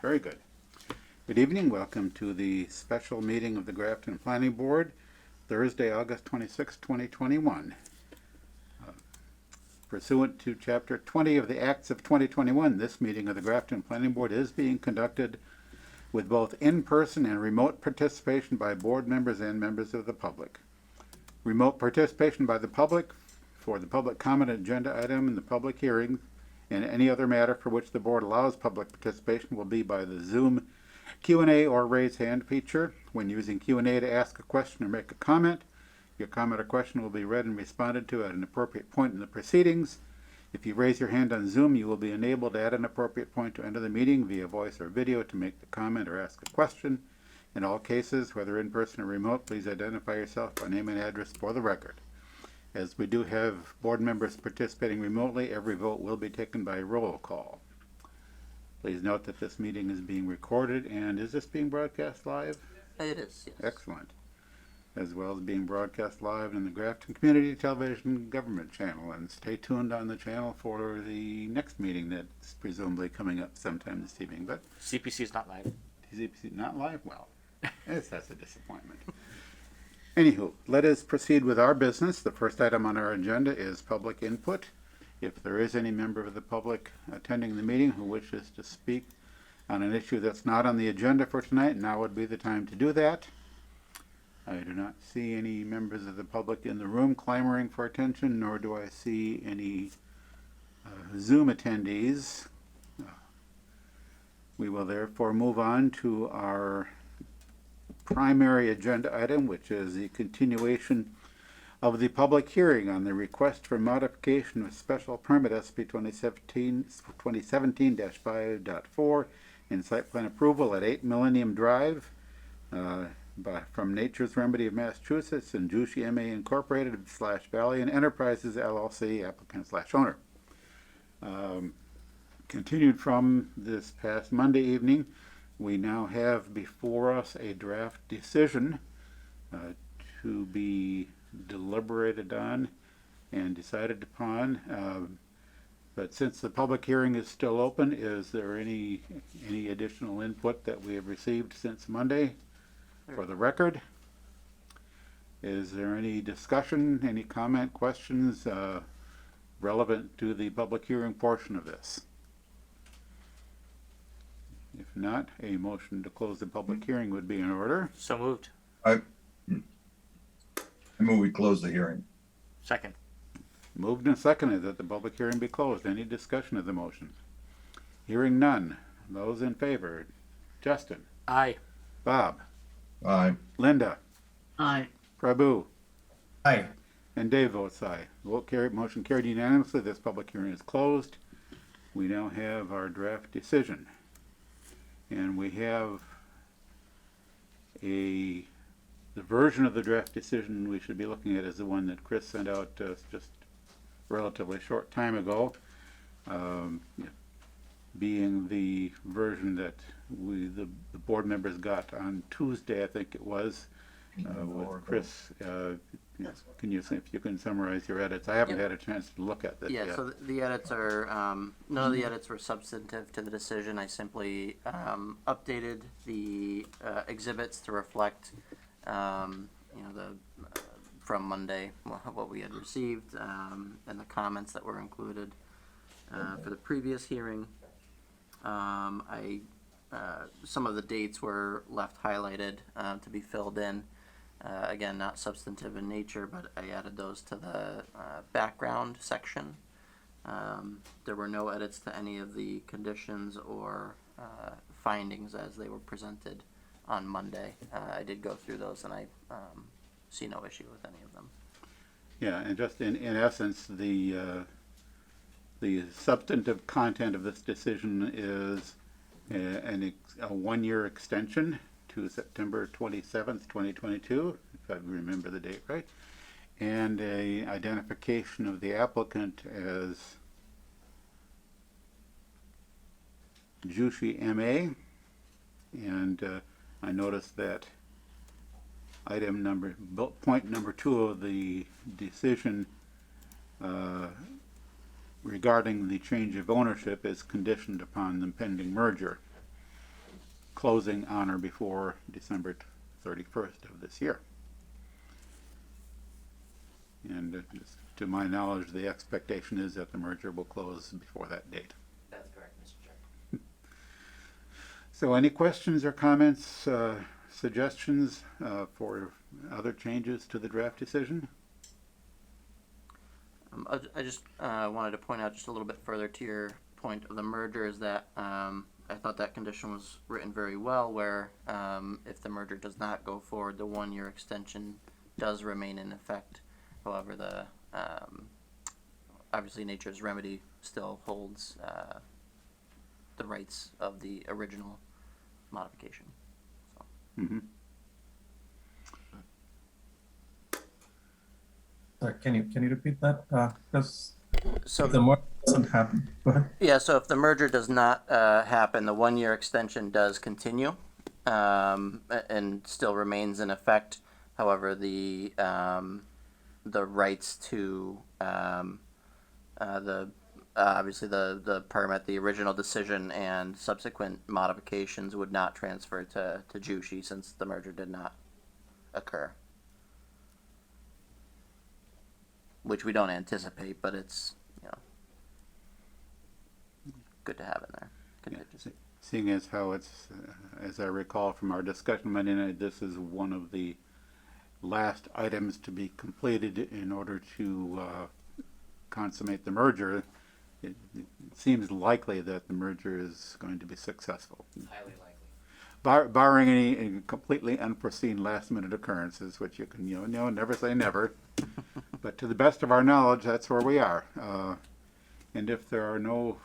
Very good. Good evening. Welcome to the special meeting of the Grafton Planning Board, Thursday, August 26, 2021. Pursuant to Chapter 20 of the Acts of 2021, this meeting of the Grafton Planning Board is being conducted with both in-person and remote participation by board members and members of the public. Remote participation by the public for the public comment agenda item in the public hearing and any other matter for which the board allows public participation will be by the Zoom Q&A or raise hand feature. When using Q&A to ask a question or make a comment, your comment or question will be read and responded to at an appropriate point in the proceedings. If you raise your hand on Zoom, you will be enabled at an appropriate point to enter the meeting via voice or video to make the comment or ask a question. In all cases, whether in person or remote, please identify yourself by name and address for the record. As we do have board members participating remotely, every vote will be taken by roll call. Please note that this meeting is being recorded, and is this being broadcast live? It is, yes. Excellent. As well as being broadcast live in the Grafton Community Television Government Channel. And stay tuned on the channel for the next meeting that's presumably coming up sometime this evening. But CPC is not live. CPC not live? Well, that's a disappointment. Anywho, let us proceed with our business. The first item on our agenda is public input. If there is any member of the public attending the meeting who wishes to speak on an issue that's not on the agenda for tonight, now would be the time to do that. I do not see any members of the public in the room clamoring for attention, nor do I see any Zoom attendees. We will therefore move on to our primary agenda item, which is the continuation of the public hearing on the request for modification of special permit SB 2017-5.4 and site plan approval at 8 Millennium Drive from Nature's Remedy of Massachusetts and Jushi MA Incorporated / Valiant Enterprises LLC, applicant / owner. Continued from this past Monday evening, we now have before us a draft decision to be deliberated on and decided upon. But since the public hearing is still open, is there any additional input that we have received since Monday? For the record, is there any discussion, any comment, questions relevant to the public hearing portion of this? If not, a motion to close the public hearing would be in order. So moved. I move we close the hearing. Second. Moved and seconded that the public hearing be closed. Any discussion of the motion? Hearing none. Those in favor? Justin? Aye. Bob? Aye. Linda? Aye. Prabhu? Aye. And Dave votes aye. Vote carried, motion carried unanimously. This public hearing is closed. We now have our draft decision. And we have the version of the draft decision we should be looking at is the one that Chris sent out just relatively short time ago, being the version that the board members got on Tuesday, I think it was, with Chris. Can you, if you can summarize your edits? I haven't had a chance to look at this yet. Yeah, so the edits are, none of the edits were substantive to the decision. I simply updated the exhibits to reflect, from Monday, what we had received, and the comments that were included for the previous hearing. Some of the dates were left highlighted to be filled in. Again, not substantive in nature, but I added those to the background section. There were no edits to any of the conditions or findings as they were presented on Monday. I did go through those, and I see no issue with any of them. Yeah, and just in essence, the substantive content of this decision is a 1-year extension to September 27th, 2022, if I remember the date right, and a identification of the applicant as Jushi MA, and I noticed that point number 2 of the decision regarding the change of ownership is conditioned upon the pending merger. closing on or before December 31st of this year. And just to my knowledge, the expectation is that the merger will close before that date. That's correct, Mr. Chair. So any questions or comments, suggestions for other changes to the draft decision? I just wanted to point out just a little bit further to your point of the merger is that I thought that condition was written very well where if the merger does not go forward, the 1-year extension does remain in effect. However, the obviously Nature's Remedy still holds the rights of the original modification. So. Mm-hmm. Can you repeat that? Because So the merger doesn't happen. Go ahead. Yeah, so if the merger does not happen, the 1-year extension does continue and still remains in effect. However, the rights to obviously the permit, the original decision, and subsequent modifications would not transfer to Jushi since the merger did not occur. Which we don't anticipate, but it's good to have in there. Contingency. Seeing as how it's, as I recall from our discussion Monday night, this is one of the last items to be completed in order to consummate the merger. It seems likely that the merger is going to be successful. Highly likely. Barring any completely unforeseen last-minute occurrences, which you can, never say never. But to the best of our knowledge, that's where we are. And if there are no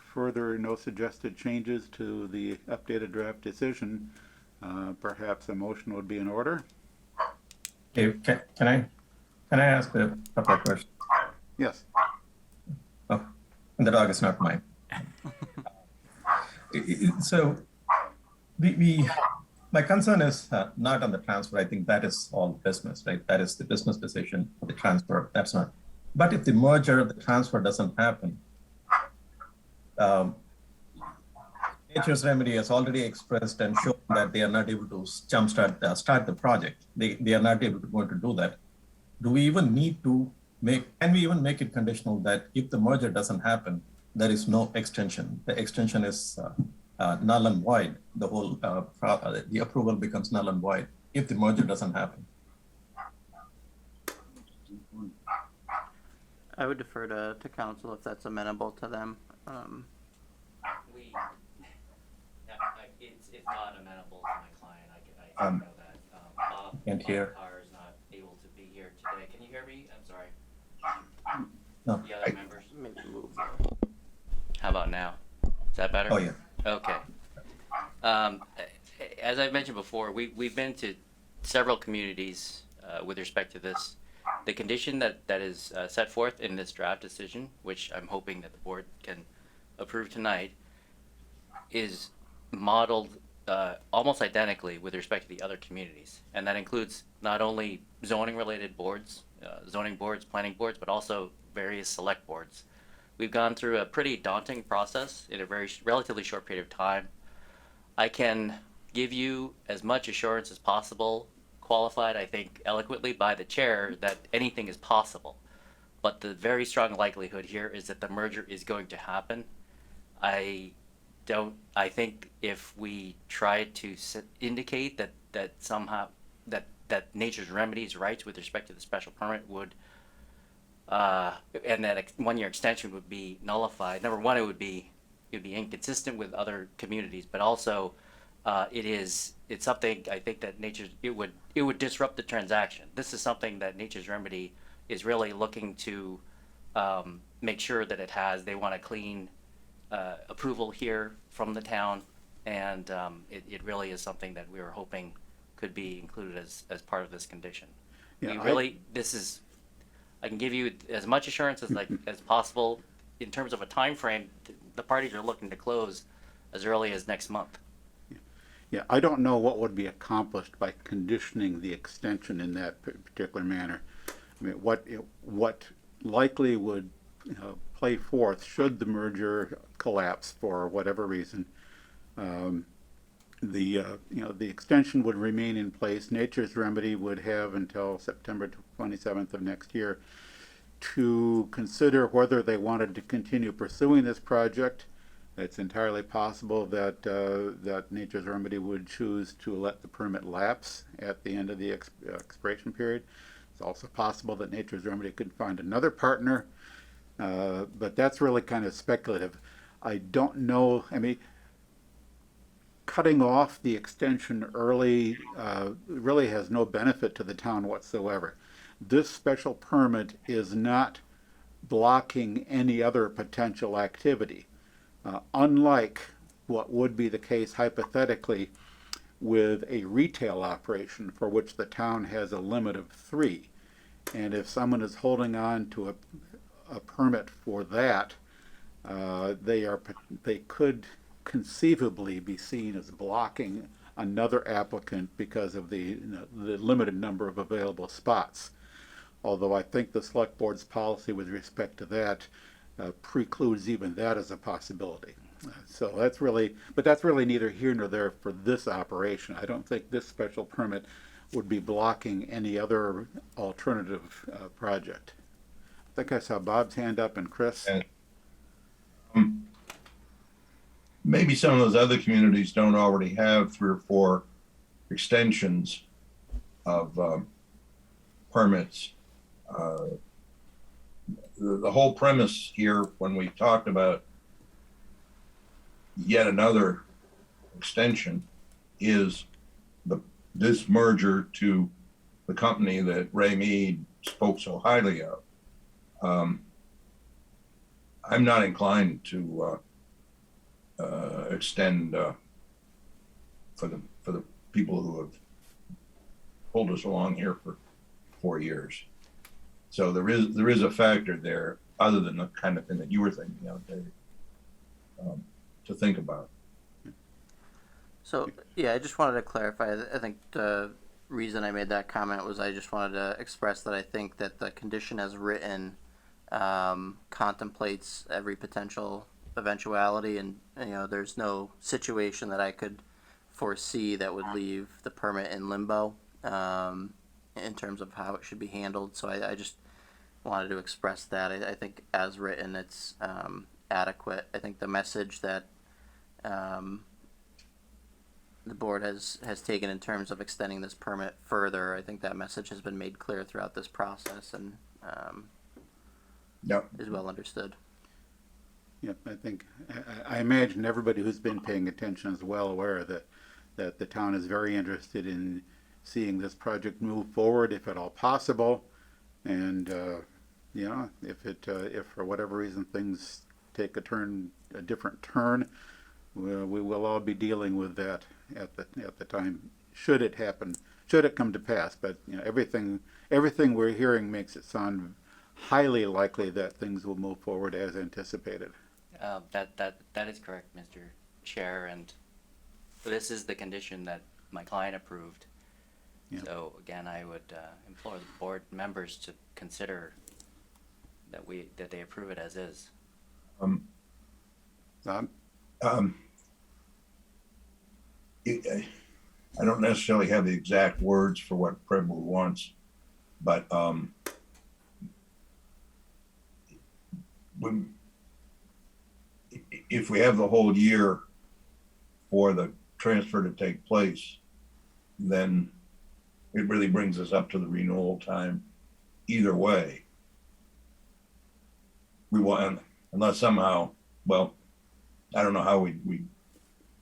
suggested changes to the updated draft decision, perhaps a motion would be in order. Dave, can I ask a couple of questions? Yes. Oh, the dog is not mine. So, my concern is not on the transfer. I think that is all business, right? That is the business decision. The transfer, that's not. But if the merger, the transfer doesn't happen, Nature's Remedy has already expressed and shown that they are not able to start the project. They are not able to going to do that. Do we even need to can we even make it conditional that if the merger doesn't happen, there is no extension? The extension is null and void. The whole the approval becomes null and void if the merger doesn't happen. I would defer to council if that's amenable to them. It's not amenable to my client. I know that. Bob Here. Carr is not able to be here today. Can you hear me? I'm sorry. No. The other members. Maybe move. How about now? Is that better? Oh yeah. Okay. As I've mentioned before, we've been to several communities with respect to this. The condition that is set forth in this draft decision, which I'm hoping that the board can approve tonight, is modeled almost identically with respect to the other communities. And that includes not only zoning-related boards, zoning boards, planning boards, but also various select boards. We've gone through a pretty daunting process in a very relatively short period of time. I can give you as much assurance as possible, qualified, I think, eloquently by the chair, that anything is possible. But the very strong likelihood here is that the merger is going to happen. I think if we try to indicate that somehow that Nature's Remedy's rights with respect to the special permit would and that 1-year extension would be nullified. Number one, it would be inconsistent with other communities, but also it's something I think that it would disrupt the transaction. This is something that Nature's Remedy is really looking to make sure that it has. They want a clean approval here from the town, and it really is something that we were hoping could be included as part of this condition. Yeah, I can give you as much assurance as possible in terms of a time frame. The parties are looking to close as early as next month. Yeah, I don't know what would be accomplished by conditioning the extension in that particular manner. I mean, what likely would play forth should the merger collapse for whatever reason, the extension would remain in place. Nature's Remedy would have until September 27th of next year to consider whether they wanted to continue pursuing this project. It's entirely possible that that Nature's Remedy would choose to let the permit lapse at the end of the expiration period. It's also possible that Nature's Remedy could find another partner, but that's really kind of speculative. I don't know. I mean, cutting off the extension early really has no benefit to the town whatsoever. This special permit is not blocking any other potential activity, unlike what would be the case hypothetically with a retail operation for which the town has a limit of 3. And if someone is holding on to a permit for that, they could conceivably be seen as blocking another applicant because of the limited number of available spots. Although I think the select board's policy with respect to that precludes even that as a possibility. So that's really neither here nor there for this operation. I don't think this special permit would be blocking any other alternative project. I think I saw Bob's hand up and Chris. Maybe some of those other communities don't already have 3 or 4 extensions of permits. The whole premise here, when we talked about yet another extension, is this merger to the company that Ray Mead spoke so highly of. I'm not inclined to extend for the people who have pulled us along here for 4 years. So there is a factor there, other than the kind of thing that you were thinking of, Dave, to think about. So, yeah, I just wanted to clarify. I think the reason I made that comment was I just wanted to express that I think that the condition as written contemplates every potential eventuality, and there's no situation that I could foresee that would leave the permit in limbo in terms of how it should be handled. So I just wanted to express that. I think as written, it's adequate. I think the message that the board has taken in terms of extending this permit further, I think that message has been made clear throughout this process and Yep. is well understood. Yep, I think, I imagine everybody who's been paying attention is well aware that the town is very interested in seeing this project move forward if at all possible. And, if for whatever reason things take a different turn, we will all be dealing with that at the time, should it come to pass. But, everything we're hearing makes it sound highly likely that things will move forward as anticipated. That is correct, Mr. Chair, and this is the condition that my client approved. Yeah. So again, I would implore the board members to consider that they approve it as is. Bob? I don't necessarily have the exact words for what Preble wants, but if we have the whole year for the transfer to take place, then it really brings us up to the renewal time either way. We want, unless somehow, well, I don't know how we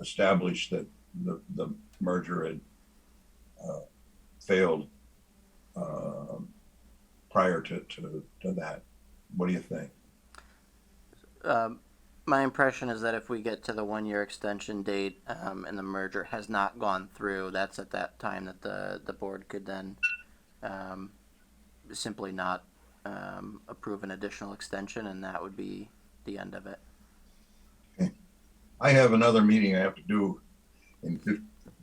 establish that the merger had failed prior to that. What do you think? My impression is that if we get to the 1-year extension date and the merger has not gone through, that's at that time that the board could then simply not approve an additional extension, and that would be the end of it. Okay. I have another meeting I have to do in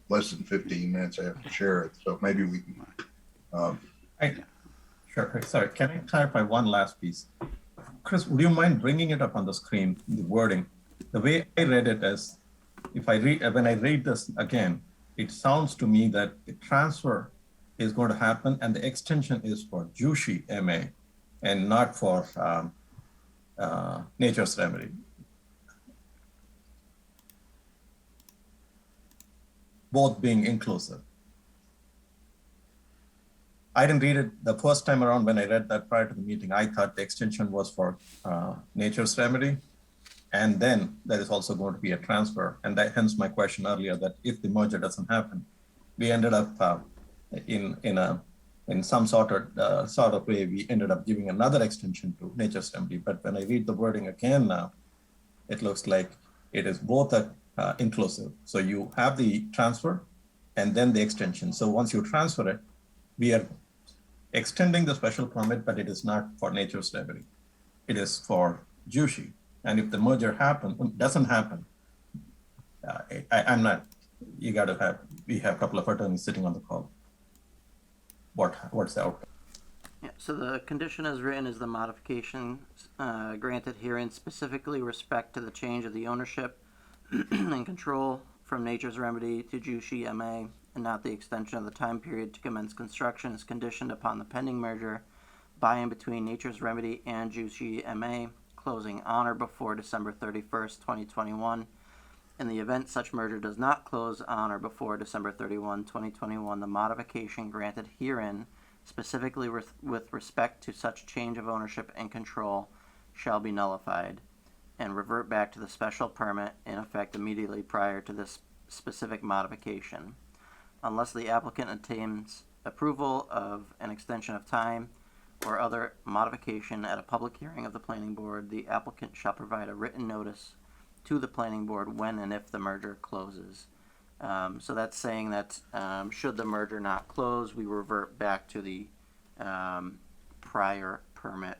less than 15 minutes. I have to share it, so maybe we can. Sure. Sorry, can I clarify one last piece? Chris, would you mind bringing it up on the screen, the wording? The way I read it is when I read this again, it sounds to me that the transfer is going to happen and the extension is for Jushi MA and not for Nature's Remedy. Both being inclusive. I didn't read it the first time around when I read that prior to the meeting. I thought the extension was for Nature's Remedy. And then there is also going to be a transfer. And that, hence my question earlier that if the merger doesn't happen, we ended up in some sort of way, we ended up giving another extension to Nature's Remedy. But when I read the wording again now, it looks like it is both inclusive. So you have the transfer and then the extension. So once you transfer it, we are extending the special permit, but it is not for Nature's Remedy. It is for Jushi. And if the merger doesn't happen, I'm not, we have a couple of attorneys sitting on the call. What's the outcome? Yeah, so the condition as written is the modification granted herein specifically respect to the change of the ownership and control from Nature's Remedy to Jushi MA, and not the extension of the time period to commence construction is conditioned upon the pending merger by and between Nature's Remedy and Jushi MA closing on or before December 31st, 2021. In the event such merger does not close on or before December 31, 2021, the modification granted herein, specifically with respect to such change of ownership and control, shall be nullified and revert back to the special permit in effect immediately prior to this specific modification. Unless the applicant obtains approval of an extension of time or other modification at a public hearing of the planning board, the applicant shall provide a written notice to the planning board when and if the merger closes. So that's saying that should the merger not close, we revert back to the prior permit.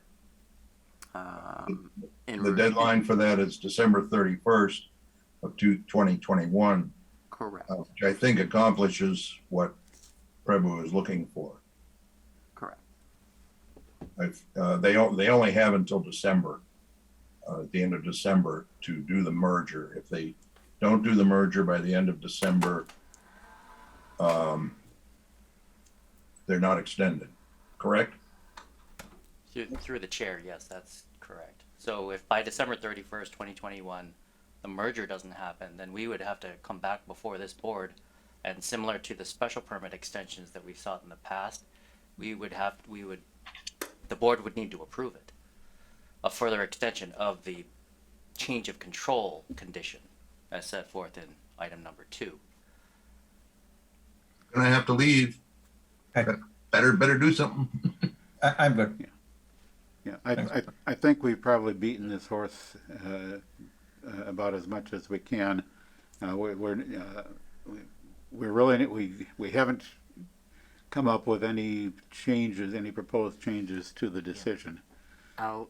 The deadline for that is December 31st of 2021, Correct. which I think accomplishes what Prabhu is looking for. Correct. They only have until December, at the end of December, to do the merger. If they don't do the merger by the end of December, they're not extended, correct? Through the chair, yes, that's correct. So if by December 31st, 2021, the merger doesn't happen, then we would have to come back before this board, and similar to the special permit extensions that we've sought in the past, the board would need to approve it. A further extension of the change of control condition as set forth in item number 2. Gonna have to leave. Better do something. I'm good. Yeah, I think we've probably beaten this horse about as much as we can. We haven't come up with any changes, any proposed changes to the decision. I'll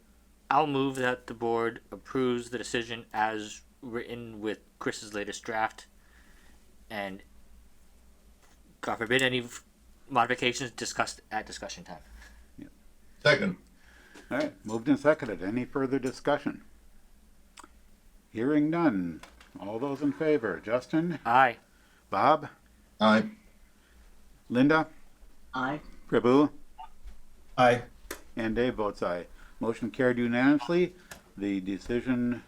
move that the board approves the decision as written with Chris's latest draft, and God forbid any modifications discussed at discussion time. Second. All right, moved and seconded. Any further discussion? Hearing none. All those in favor? Justin? Aye. Bob? Aye. Linda? Aye. Prabhu? Aye. And Dave votes aye. Motion carried unanimously. The decision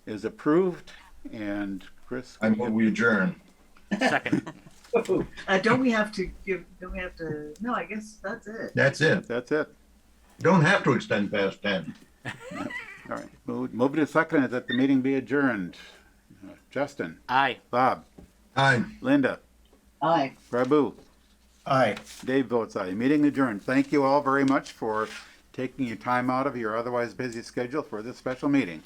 is approved, and Chris? I move we adjourn. Second. Don't we have to, no, I guess that's it. That's it. That's it. Don't have to extend past 10. All right, moved and seconded that the meeting be adjourned. Justin? Aye. Bob? Aye. Linda? Aye. Prabhu? Aye. Dave votes aye. Meeting adjourned. Thank you all very much for taking your time out of your otherwise busy schedule for this special meeting.